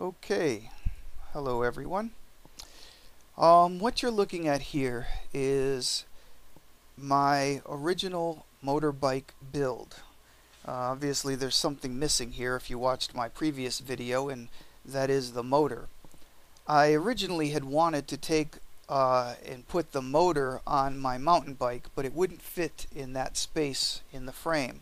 Okay, hello everyone. What you're looking at here is my original motorbike build. Obviously there's something missing here if you watched my previous video, and that is the motor. I originally had wanted to take and put the motor on my mountain bike, but it wouldn't fit in that space in the frame.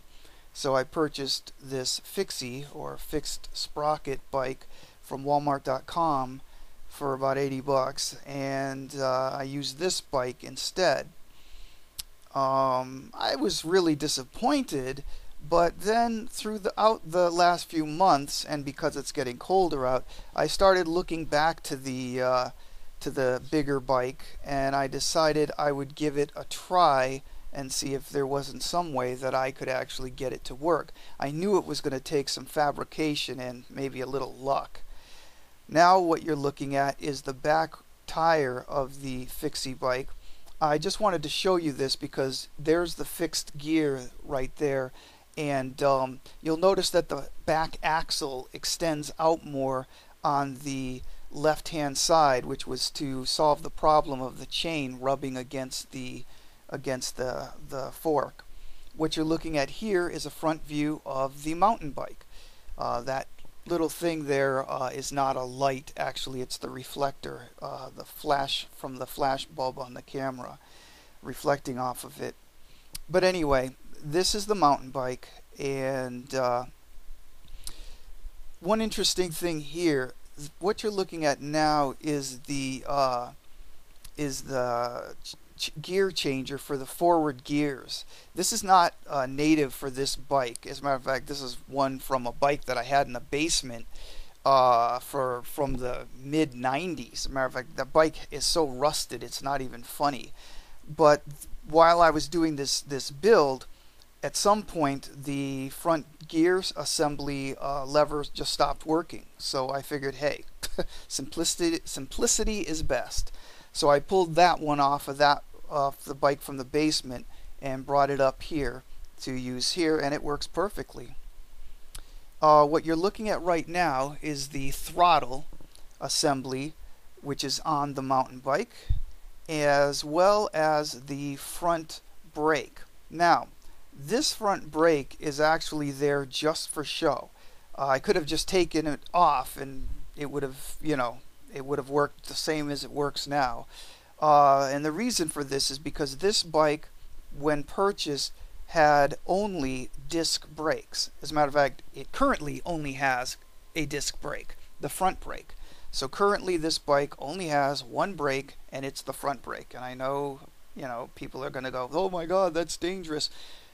So I purchased this fixie or fixed sprocket bike from Walmart.com for about 80 bucks, and I used this bike instead. I was really disappointed, but then through the last few months, and because it's getting colder out, I started looking back to the bigger bike, and I decided I would give it a try and see if there wasn't some way that I could actually get it to work. I knew it was going to take some fabrication and maybe a little luck. Now what you're looking at is the back tire of the fixie bike. I just wanted to show you this because there's the fixed gear right there, and you'll notice that the back axle extends out more on the left hand side, which was to solve the problem of the chain rubbing against the fork. What you're looking at here is a front view of the mountain bike. That little thing there is not a light, actually it's the reflector, the flash from the flash bulb on the camera reflecting off of it. But anyway, this is the mountain bike, and one interesting thing here, what you're looking at now is the gear changer for the forward gears. This is not native for this bike. As a matter of fact, this is one from a bike that I had in the basement from the mid 90s. As a matter of fact, the bike is so rusted it's not even funny. But while I was doing this build, at some point the front gears assembly levers just stopped working. So I figured, hey, simplicity is best. So I pulled that one off the bike from the basement and brought it up here to use here, and it works perfectly. What you're looking at right now is the throttle assembly, which is on the mountain bike, as well as the front brake. Now, this front brake is actually there just for show. I could have just taken it off and it would have, it would have worked the same as it works now. And the reason for this is because this bike, when purchased, had only disc brakes. As a matter of fact, it currently only has a disc brake, the front brake. So currently this bike only has one brake, and it's the front brake. And I know, people are going to go, oh my God, that's dangerous.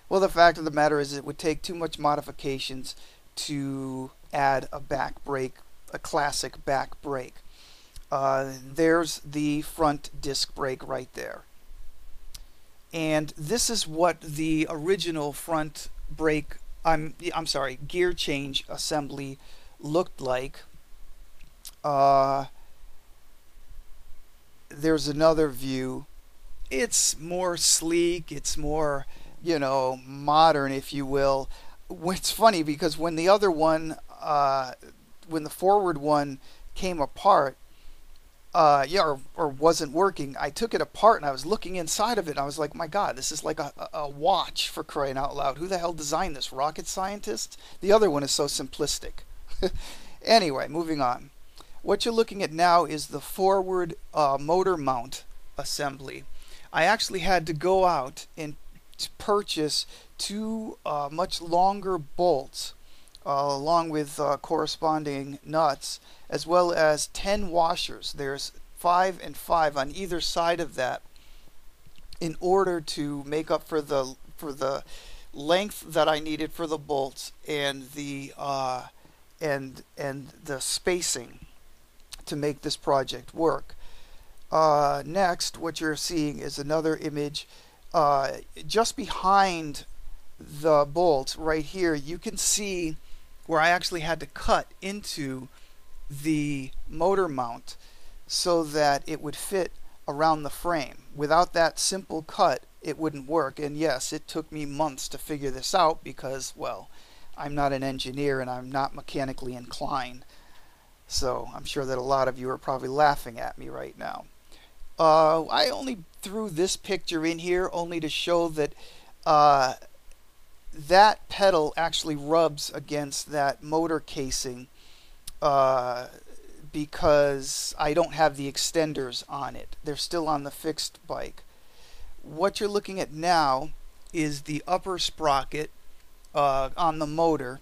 Well, the fact of the matter is it would take too much modifications to add a back brake, a classic back brake. There's the front disc brake right there. And this is what the original front brake, I'm sorry, gear change assembly looked like. There's another view. It's more sleek, it's more, modern, if you will. It's funny because when the other one, when the forward one came apart, or wasn't working, I took it apart and I was looking inside of it and I was like, my God, this is like a watch, for crying out loud. Who the hell designed this? Rocket scientists? The other one is so simplistic. Anyway, moving on. What you're looking at now is the forward motor mount assembly. I actually had to go out and purchase two much longer bolts along with corresponding nuts, as well as 10 washers. There's 5 and 5 on either side of that, in order to make up for the length that I needed for the bolts and the spacing to make this project work. Next, what you're seeing is another image just behind the bolts right here. You can see where I actually had to cut into the motor mount so that it would fit around the frame. Without that simple cut, it wouldn't work. And yes, it took me months to figure this out because, well, I'm not an engineer and I'm not mechanically inclined. So I'm sure that a lot of you are probably laughing at me right now. I only threw this picture in here only to show that that pedal actually rubs against that motor casing because I don't have the extenders on it. They're still on the fixed bike. What you're looking at now is the upper sprocket on the motor,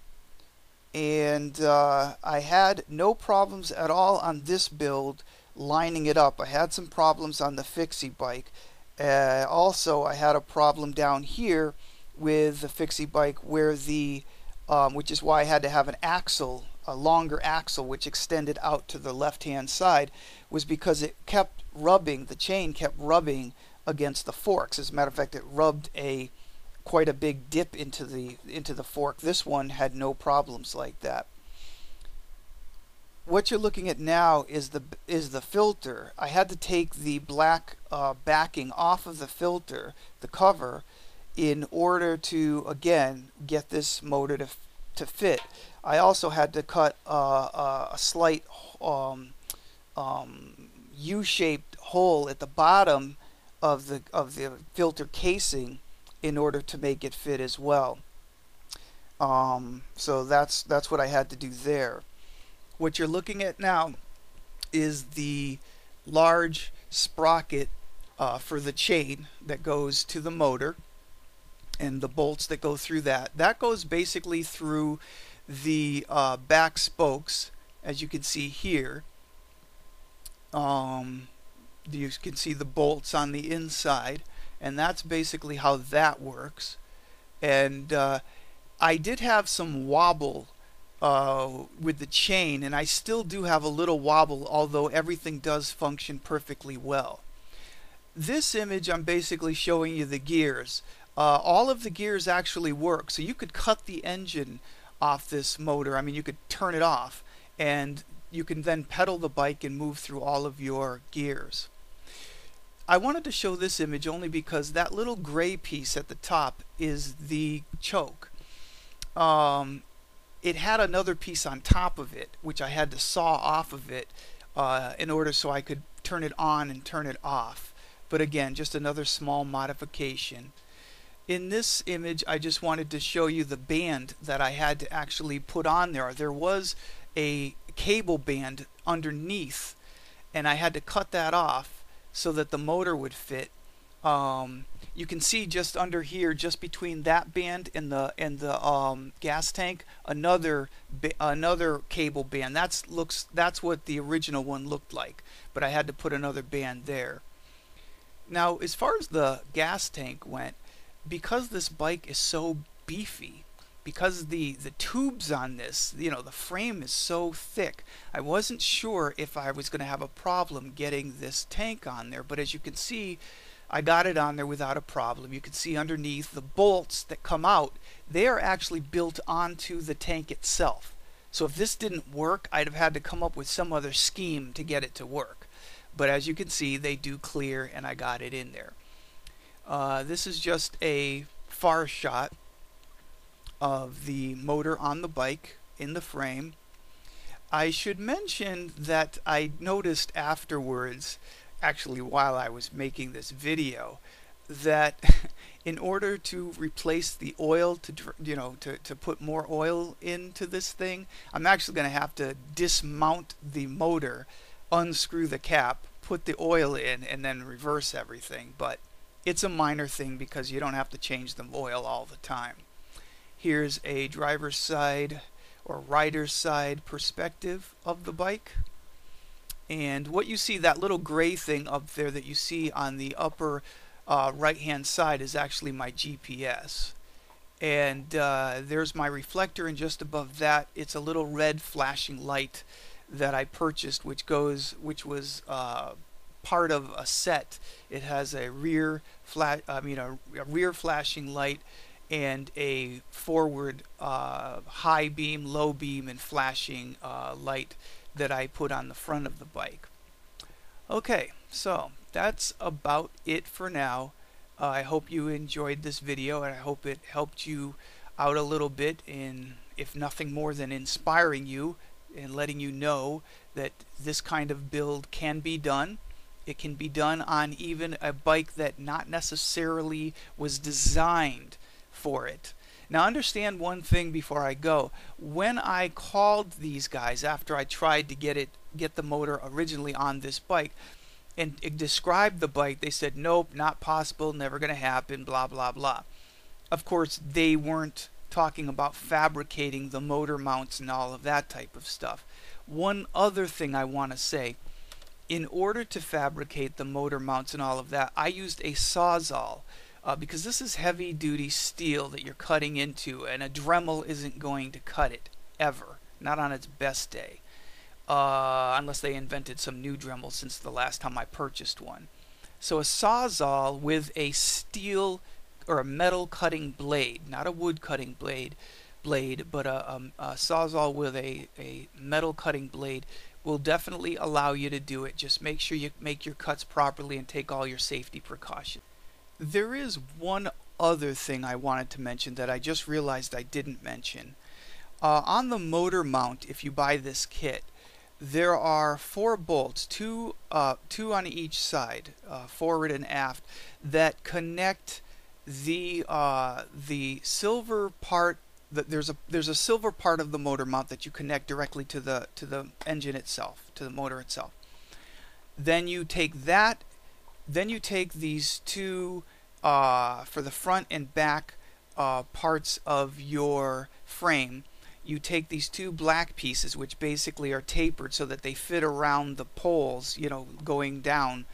and I had no problems at all on this build lining it up. I had some problems on the Fixie bike. Also, I had a problem down here with the Fixie bike where which is why I had to have an axle, a longer axle which extended out to the left hand side, was because it kept rubbing, the chain kept rubbing against the forks. As a matter of fact, it rubbed quite a big dip into the fork. This one had no problems like that. What you're looking at now is the filter. I had to take the black backing off of the filter, the cover, in order to again get this motor to fit. I also had to cut a slight U-shaped hole at the bottom of the filter casing in order to make it fit as well. So that's what I had to do there. What you're looking at now is the large sprocket for the chain that goes to the motor, and the bolts that go through that. That goes basically through the back spokes, as you can see here. You can see the bolts on the inside, and that's basically how that works. And I did have some wobble with the chain, and I still do have a little wobble, although everything does function perfectly well. This image, I'm basically showing you the gears. All of the gears actually work, so you could cut the engine off this motor. I mean, you could turn it off, and you can then pedal the bike and move through all of your gears. I wanted to show this image only because that little gray piece at the top is the choke. It had another piece on top of it, which I had to saw off of it in order so I could turn it on and turn it off. But again, just another small modification. In this image, I just wanted to show you the band that I had to actually put on there. There was a cable band underneath, and I had to cut that off so that the motor would fit. You can see just under here, just between that band and the gas tank, another cable band. That's what the original one looked like, but I had to put another band there. Now, as far as the gas tank went, because this bike is so beefy, because the tubes on this, the frame is so thick, I wasn't sure if I was going to have a problem getting this tank on there. But as you can see, I got it on there without a problem. You can see underneath the bolts that come out, they are actually built onto the tank itself. So if this didn't work, I'd have had to come up with some other scheme to get it to work. But as you can see, they do clear, and I got it in there. This is just a far shot of the motor on the bike in the frame. I should mention that I noticed afterwards, actually while I was making this video, that in order to replace the oil, to put more oil into this thing, I'm actually going to have to dismount the motor, unscrew the cap, put the oil in, and then reverse everything. But it's a minor thing because you don't have to change the oil all the time. Here's a driver's side or rider's side perspective of the bike. And what you see, that little gray thing up there that you see on the upper right hand side, is actually my GPS. And there's my reflector, and just above that it's a little red flashing light that I purchased, which was part of a set. It has a rear flashing light and a forward high beam, low beam, and flashing light that I put on the front of the bike. Okay, so that's about it for now. I hope you enjoyed this video, and I hope it helped you out a little bit in, if nothing more than inspiring you and letting you know that this kind of build can be done. It can be done on even a bike that not necessarily was designed for it. Now understand one thing before I go. When I called these guys after I tried to get the motor originally on this bike and described the bike, they said nope, not possible, never going to happen, blah blah blah. Of course, they weren't talking about fabricating the motor mounts and all of that type of stuff. One other thing I want to say, in order to fabricate the motor mounts and all of that, I used a Sawzall because this is heavy duty steel that you're cutting into, and a Dremel isn't going to cut it ever, not on its best day, unless they invented some new Dremel since the last time I purchased one. So a Sawzall with a steel or a metal cutting blade, not a wood cutting blade, but a Sawzall with a metal cutting blade will definitely allow you to do it. Just make sure you make your cuts properly and take all your safety precautions. There is one other thing I wanted to mention that I just realized I didn't mention. On the motor mount, if you buy this kit, there are 4 bolts, two on each side, forward and aft, that connect the silver part. There's a silver part of the motor mount that you connect directly to the engine itself, to the motor itself. Then you take these two for the front and back parts of your frame. You take these 2 black pieces, which basically are tapered so that they fit around the poles, going down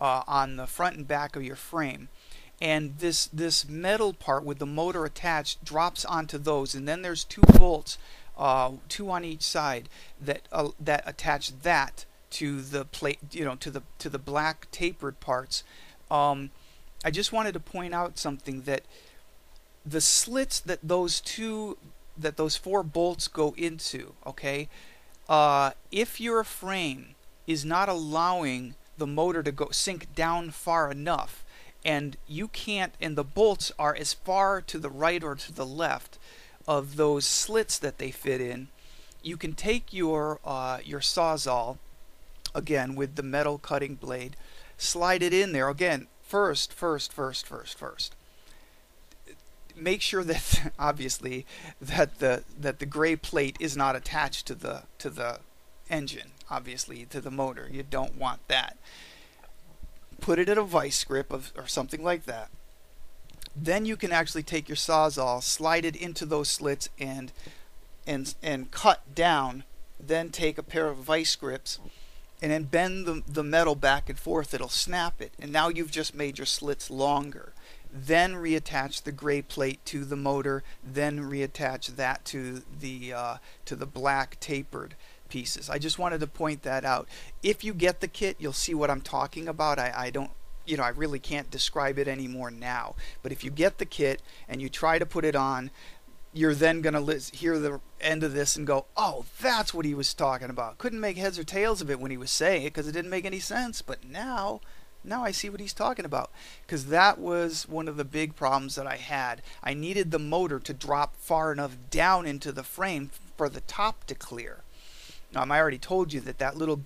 on the front and back of your frame. And this metal part with the motor attached drops onto those, and then there's 2 bolts, 2 on each side, that attach that to the plate, to the black tapered parts. I just wanted to point out something, that the slits that those 4 bolts go into, okay, if your frame is not allowing the motor to sink down far enough, and you can't, and the bolts are as far to the right or to the left of those slits that they fit in, you can take your Sawzall, again with the metal cutting blade, slide it in there. Again, first, make sure that obviously that the gray plate is not attached to the engine, obviously to the motor. You don't want that. Put it in a vice grip or something like that. Then you can actually take your Sawzall, slide it into those slits and cut down. Then take a pair of vice grips and then bend the metal back and forth. It'll snap it, and now you've just made your slits longer. Then reattach the gray plate to the motor. Then reattach that to the black tapered pieces. I just wanted to point that out. If you get the kit, you'll see what I'm talking about. I don't, I really can't describe it anymore now. But if you get the kit and you try to put it on, you're then going to hear the end of this and go, oh, that's what he was talking about. Couldn't make heads or tails of it when he was saying it because it didn't make any sense. But now I see what he's talking about, because that was one of the big problems that I had. I needed the motor to drop far enough down into the frame for the top to clear. I already told you that little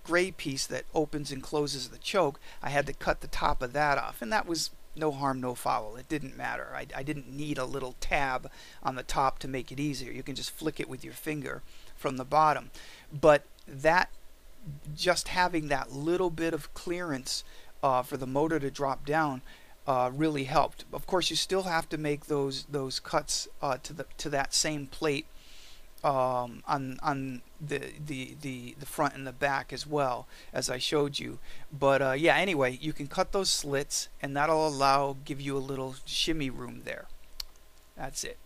gray piece that opens and closes the choke, I had to cut the top of that off, and that was no harm, no foul. It didn't matter. I didn't need a little tab on the top to make it easier. You can just flick it with your finger from the bottom. But that, just having that little bit of clearance for the motor to drop down really helped. Of course, you still have to make those cuts to that same plate on the front and the back as well, as I showed you. But yeah, anyway, you can cut those slits, and that'll give you a little shimmy room there. That's it.